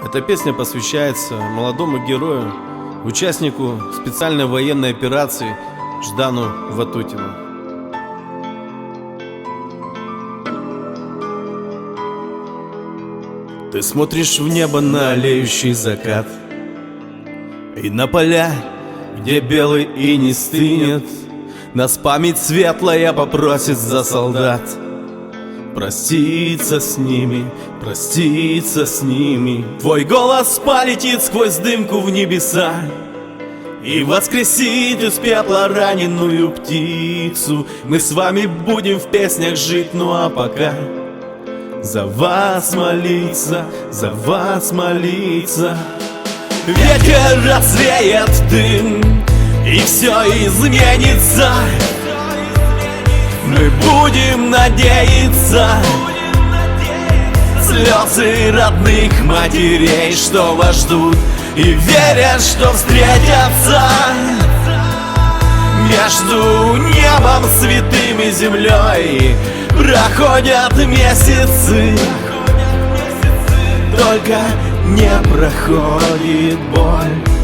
Эта песня посвящается молодому герою, участнику специальной военной операции Ждану Ватутину. Ты смотришь в небо на алеющий закат и на поля, где белый иней стынет. Нас память светлая попросит за солдат проститься с ними, проститься с ними. Твой голос полетит сквозь дымку в небеса и воскресит из пепла раненую птицу. Мы с вами будем в песнях жить, ну а пока за вас молиться, за вас молиться. Ветер развеет дым, и все изменится. Мы будем надеяться. Слезы родных матерей, что вас ждут и верят, что встретятся. Между небом святым и землей проходят месяцы, только не проходит боль.